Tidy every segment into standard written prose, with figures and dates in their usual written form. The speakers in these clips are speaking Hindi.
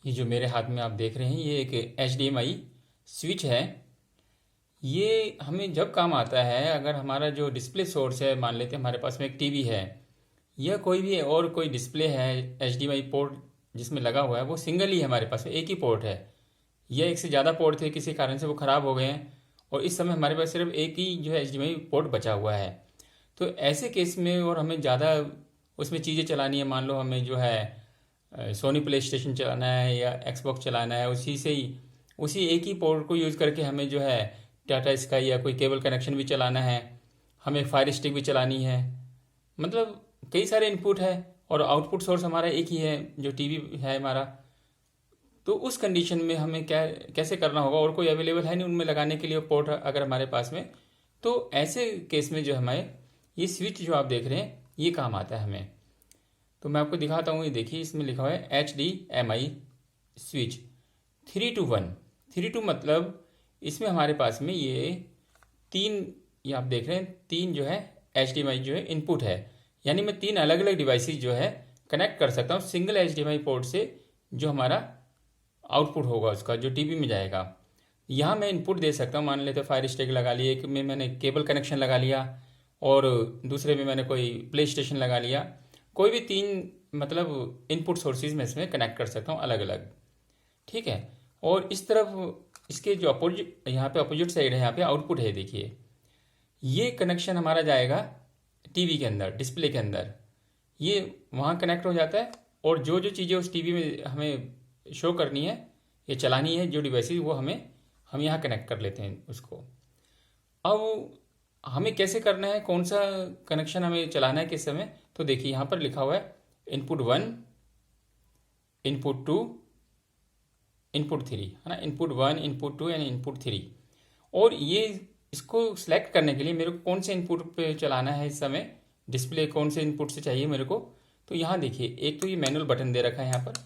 ये जो मेरे हाथ में आप देख रहे हैं ये एक HDMI स्विच है। ये हमें जब काम आता है, अगर हमारा जो डिस्प्ले सोर्स है, मान लेते हैं हमारे पास में एक टीवी है या कोई भी और कोई डिस्प्ले है, HDMI पोर्ट जिसमें लगा हुआ है वो सिंगल ही है, हमारे पास में एक ही पोर्ट है या एक से ज़्यादा पोर्ट थे, किसी कारण से वो ख़राब हो गए हैं और इस समय हमारे पास सिर्फ एक ही जो है HDMI पोर्ट बचा हुआ है। तो ऐसे केस में और हमें ज़्यादा उसमें चीज़ें चलानी है, मान लो हमें जो है सोनी प्ले स्टेशन चलाना है या एक्सबॉक्स चलाना है, उसी से ही उसी एक ही पोर्ट को यूज़ करके हमें जो है टाटा स्काई या कोई केबल कनेक्शन भी चलाना है, हमें फायर स्टिक भी चलानी है। मतलब कई सारे इनपुट है और आउटपुट सोर्स हमारा एक ही है जो टीवी है हमारा। तो उस कंडीशन में हमें क्या कैसे करना होगा, और कोई अवेलेबल है नहीं उनमें लगाने के लिए पोर्ट अगर हमारे पास में, तो ऐसे केस में जो हमारे ये स्विच जो आप देख रहे हैं ये काम आता है हमें। तो मैं आपको दिखाता हूँ, ये देखिए इसमें लिखा हुआ है HDMI स्विच 3 to 1। 3 to मतलब इसमें हमारे पास में ये तीन, ये आप देख रहे हैं तीन जो है HDMI जो है इनपुट है, यानी मैं तीन अलग अलग डिवाइसेस जो है कनेक्ट कर सकता हूँ सिंगल HDMI पोर्ट से। जो हमारा आउटपुट होगा उसका जो टीवी में जाएगा, यहाँ मैं इनपुट दे सकता हूँ। मान लेते फायर स्टिक लगा लिया, एक में मैंने केबल कनेक्शन लगा लिया और दूसरे में मैंने कोई प्ले स्टेशन लगा लिया। कोई भी तीन मतलब इनपुट सोर्सेज में इसमें कनेक्ट कर सकता हूँ अलग अलग, ठीक है। और इस तरफ इसके जो अपोजिट, यहाँ पे अपोजिट साइड है, यहाँ पे आउटपुट है, देखिए ये कनेक्शन हमारा जाएगा टीवी के अंदर, डिस्प्ले के अंदर, ये वहाँ कनेक्ट हो जाता है। और जो जो चीज़ें उस टीवी में हमें शो करनी है या चलानी है, जो डिवाइसेस, वो हम यहाँ कनेक्ट कर लेते हैं उसको। अब हमें कैसे करना है, कौन सा कनेक्शन हमें चलाना है किस समय, तो देखिए यहाँ पर लिखा हुआ है इनपुट 1, इनपुट 2, इनपुट 3, है ना। Input 1, input 2 and input 3। और ये इसको सिलेक्ट करने के लिए मेरे को कौन से इनपुट पे चलाना है इस समय, डिस्प्ले कौन से इनपुट से चाहिए मेरे को, तो यहाँ देखिए एक तो ये मैनुअल बटन दे रखा है, यहाँ पर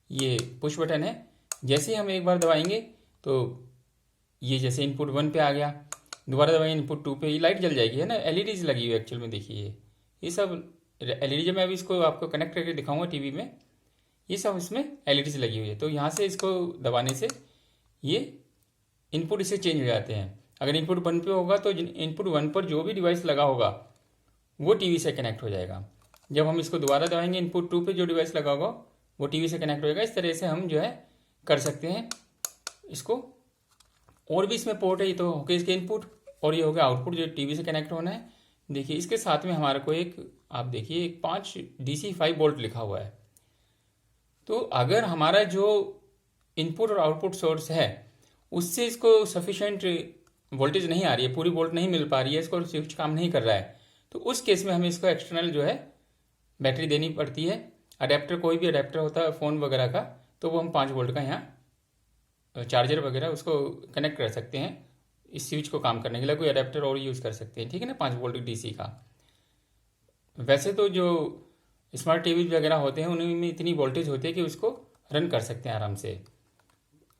ये पुश बटन है। जैसे ही हम एक बार दबाएंगे तो ये जैसे इनपुट 1 पे आ गया, दोबारा दबाएंगे इनपुट 2 पे, ये लाइट जल जाएगी, है ना। एलईडीज लगी हुई है एक्चुअल में, देखिए ये सब एलईडी, जब मैं अभी इसको आपको कनेक्ट करके दिखाऊंगा टीवी में, ये सब इसमें एलईडीज लगी हुई है। तो यहाँ से इसको दबाने से ये इनपुट इससे चेंज हो जाते हैं। अगर इनपुट 1 पे होगा तो इनपुट 1 पर जो भी डिवाइस लगा होगा वो टीवी से कनेक्ट हो जाएगा। जब हम इसको दोबारा दबाएंगे इनपुट 2 पे जो डिवाइस लगा होगा वो टीवी से कनेक्ट होएगा। इस तरह से हम जो है कर सकते हैं इसको। और भी इसमें पोर्ट है, ये तो हो गया इसके इनपुट और ये हो गया आउटपुट जो टीवी से कनेक्ट होना है। देखिए इसके साथ में हमारे को एक, आप देखिए एक 5 DC 5 वोल्ट लिखा हुआ है। तो अगर हमारा जो इनपुट और आउटपुट सोर्स है उससे इसको सफिशेंट वोल्टेज नहीं आ रही है, पूरी वोल्ट नहीं मिल पा रही है, इसको स्विच काम नहीं कर रहा है, तो उस केस में हमें इसको एक्सटर्नल जो है बैटरी देनी पड़ती है। अडेप्टर, कोई भी अडेप्टर होता है फ़ोन वगैरह का, तो वो हम 5 वोल्ट का यहाँ चार्जर वगैरह उसको कनेक्ट कर सकते हैं इस स्विच को काम करने के लिए। कोई अडेप्टर और यूज़ कर सकते हैं, ठीक है ना, 5 वोल्ट DC का। वैसे तो जो स्मार्ट टीवी वगैरह होते हैं उनमें इतनी वोल्टेज होती है कि उसको रन कर सकते हैं आराम से।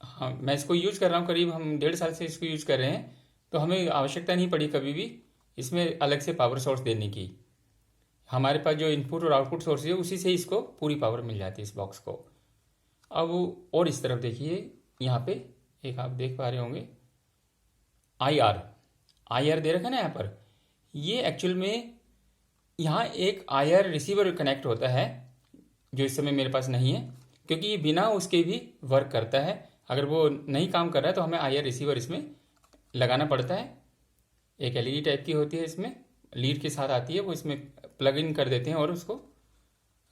हाँ, मैं इसको यूज़ कर रहा हूँ, करीब हम 1.5 साल से इसको यूज़ कर रहे हैं, तो हमें आवश्यकता नहीं पड़ी कभी भी इसमें अलग से पावर सोर्स देने की। हमारे पास जो इनपुट और आउटपुट सोर्स है उसी से इसको पूरी पावर मिल जाती है इस बॉक्स को। अब और इस तरफ देखिए, यहाँ पे एक आप देख पा रहे होंगे आई आर दे रखा है ना यहाँ पर। ये एक्चुअल में यहाँ एक IR रिसीवर कनेक्ट होता है जो इस समय मेरे पास नहीं है, क्योंकि ये बिना उसके भी वर्क करता है। अगर वो नहीं काम कर रहा है तो हमें IR रिसीवर इसमें लगाना पड़ता है। एक LED टाइप की होती है, इसमें लीड के साथ आती है, वो इसमें प्लग इन कर देते हैं और उसको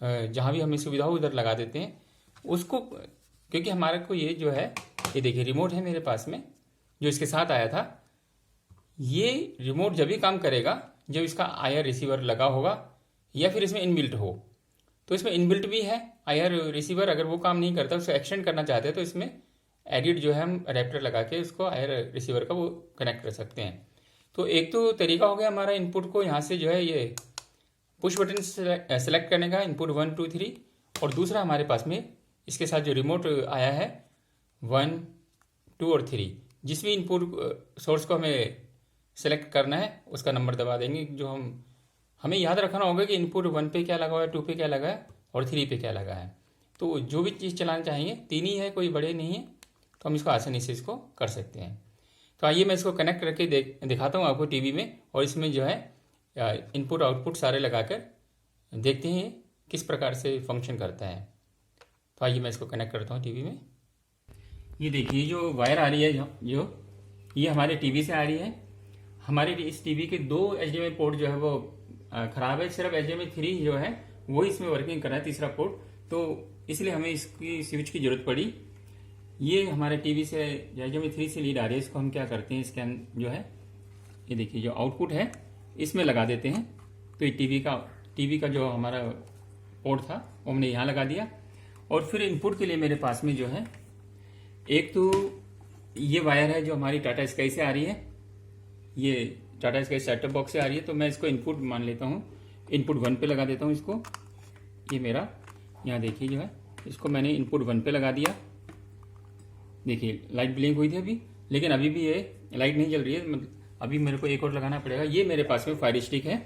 जहाँ भी हमें सुविधा हो उधर लगा देते हैं उसको। क्योंकि हमारे को ये जो है, ये देखिए रिमोट है मेरे पास में जो इसके साथ आया था। ये रिमोट जब भी काम करेगा जब इसका IR रिसीवर लगा होगा या फिर इसमें इनबिल्ट हो। तो इसमें इनबिल्ट भी है IR रिसीवर, अगर वो काम नहीं करता उसको एक्सटेंड करना चाहते हैं तो इसमें एडिट जो है हम अडेप्टर लगा के उसको IR रिसीवर का वो कनेक्ट कर सकते हैं। तो एक तो तरीका हो गया हमारा इनपुट को यहाँ से जो है ये पुश बटन सेलेक्ट करने का, इनपुट 1 2 3। और दूसरा हमारे पास में इसके साथ जो रिमोट आया है 1 2 और 3, जिस भी इनपुट सोर्स को हमें सेलेक्ट करना है उसका नंबर दबा देंगे। जो हमें याद रखना होगा कि इनपुट 1 पे क्या लगा हुआ है, 2 पे क्या लगा है और 3 पे क्या लगा है। तो जो भी चीज़ चलाना चाहेंगे, तीन ही है, कोई बड़े नहीं है, तो हम इसको आसानी से इसको कर सकते हैं। तो आइए मैं इसको कनेक्ट करके दिखाता हूँ आपको टीवी में, और इसमें जो है इनपुट आउटपुट सारे लगाकर देखते हैं किस प्रकार से फंक्शन करता है। तो आइए मैं इसको कनेक्ट करता हूँ टीवी में। ये देखिए जो वायर आ रही है जो ये हमारे टीवी से आ रही है। हमारे इस टीवी के दो HDMI पोर्ट जो है वो खराब है, सिर्फ HDMI 3 जो है वो इसमें वर्किंग कर रहा है, तीसरा पोर्ट, तो इसलिए हमें इसकी स्विच की जरूरत पड़ी। ये हमारे टीवी से HDMI 3 से लीड आ रही है, इसको हम क्या करते हैं, इसके जो है ये देखिए जो आउटपुट है इसमें लगा देते हैं। तो ये टीवी का जो हमारा पोर्ट था वो हमने यहाँ लगा दिया। और फिर इनपुट के लिए मेरे पास में जो है एक तो ये वायर है जो हमारी टाटा स्काई से आ रही है, ये टाटा स्काई सेटअप बॉक्स से आ रही है, तो मैं इसको इनपुट मान लेता हूँ, इनपुट 1 पे लगा देता हूँ इसको। ये मेरा यहाँ देखिए जो है इसको मैंने इनपुट 1 पे लगा दिया। देखिए लाइट ब्लिंक हुई थी अभी, लेकिन अभी भी ये लाइट नहीं जल रही है, मतलब अभी मेरे को एक और लगाना पड़ेगा। ये मेरे पास में फायर स्टिक है,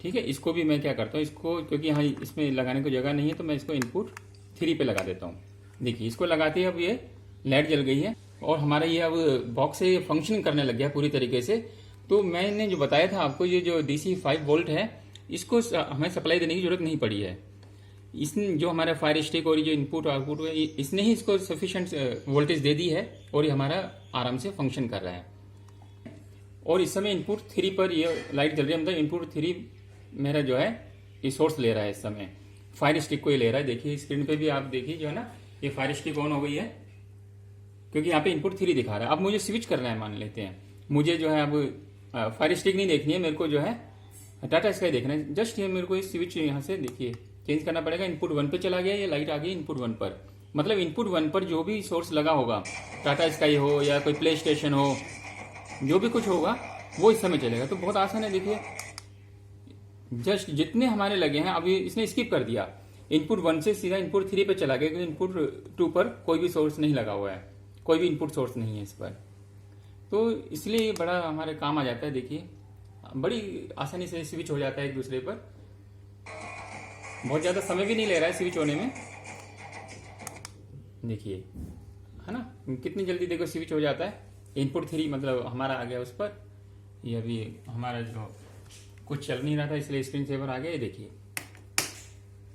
ठीक है। इसको भी मैं क्या करता हूँ, इसको क्योंकि यहाँ इसमें लगाने को जगह नहीं है तो मैं इसको इनपुट 3 पे लगा देता हूँ। देखिए इसको लगाते ही अब ये लाइट जल गई है और हमारा ये अब बॉक्स से फंक्शनिंग करने लग गया पूरी तरीके से। तो मैंने जो बताया था आपको, ये जो DC 5 वोल्ट है इसको हमें सप्लाई देने की जरूरत नहीं पड़ी है। इसने जो हमारा फायर स्टिक और ये जो इनपुट आउटपुट है इसने ही इसको सफिशिएंट वोल्टेज दे दी है और ये हमारा आराम से फंक्शन कर रहा है। और इस समय इनपुट 3 पर ये लाइट जल रही है, मतलब इनपुट 3 मेरा जो है ये सोर्स ले रहा है, इस समय फायर स्टिक को ही ले रहा है। देखिए स्क्रीन पे भी आप देखिए जो है ना, ये फायर स्टिक ऑन हो गई है क्योंकि यहाँ पे इनपुट 3 दिखा रहा है। अब मुझे स्विच करना है, मान लेते हैं मुझे जो है अब फायर स्टिक नहीं देखनी है, मेरे को जो है टाटा स्काई देखना है। जस्ट ये मेरे को इस स्विच यहाँ से देखिए चेंज करना पड़ेगा। इनपुट 1 पे चला गया, ये लाइट आ गई इनपुट 1 पर, मतलब इनपुट 1 पर जो भी सोर्स लगा होगा, टाटा स्काई हो या कोई प्ले स्टेशन हो, जो भी कुछ होगा वो इस समय चलेगा। तो बहुत आसान है, देखिए जस्ट जितने हमारे लगे हैं अभी इसने स्किप कर दिया, इनपुट 1 से सीधा इनपुट 3 पे चला गया क्योंकि इनपुट 2 पर कोई भी सोर्स नहीं लगा हुआ है, कोई भी इनपुट सोर्स नहीं है इस पर। तो इसलिए बड़ा हमारे काम आ जाता है। देखिए बड़ी आसानी से स्विच हो जाता है एक दूसरे पर, बहुत ज़्यादा समय भी नहीं ले रहा है स्विच होने में। देखिए है ना कितनी जल्दी देखो स्विच हो जाता है। इनपुट 3 मतलब हमारा आ गया उस पर, ये अभी हमारा जो कुछ चल नहीं रहा था इसलिए स्क्रीन सेवर आ गया, ये देखिए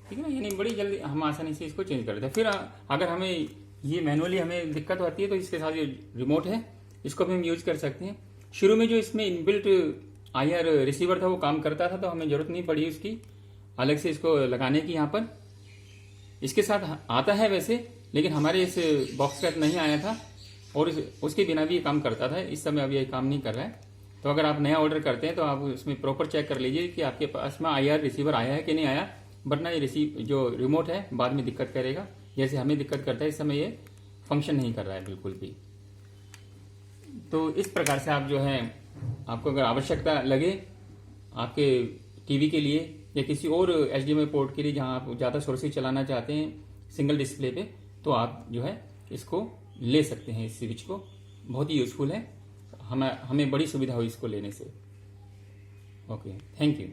ठीक है ना। यानी बड़ी जल्दी हम आसानी से इसको चेंज कर देते हैं। फिर अगर हमें ये मैनुअली हमें दिक्कत होती है तो इसके साथ ये रिमोट है, इसको भी हम यूज कर सकते हैं। शुरू में जो इसमें इनबिल्ट IR रिसीवर था वो काम करता था तो हमें जरूरत नहीं पड़ी उसकी अलग से इसको लगाने की। यहाँ पर इसके साथ आता है वैसे, लेकिन हमारे इस बॉक्स का नहीं आया था और उसके बिना भी ये काम करता था। इस समय अभी ये काम नहीं कर रहा है। तो अगर आप नया ऑर्डर करते हैं तो आप उसमें प्रॉपर चेक कर लीजिए कि आपके पास में IR रिसीवर आया है कि नहीं आया, वरना ये जो रिमोट है बाद में दिक्कत करेगा, जैसे हमें दिक्कत करता है। इस समय ये फंक्शन नहीं कर रहा है बिल्कुल भी। तो इस प्रकार से आप जो है, आपको अगर आवश्यकता लगे आपके टीवी के लिए या किसी और HDMI पोर्ट के लिए जहां आप ज़्यादा सोर्सेज चलाना चाहते हैं सिंगल डिस्प्ले पे, तो आप जो है इसको ले सकते हैं। इस स्विच को बहुत ही यूजफुल है, हमें बड़ी सुविधा हुई इसको लेने से। Okay, thank you.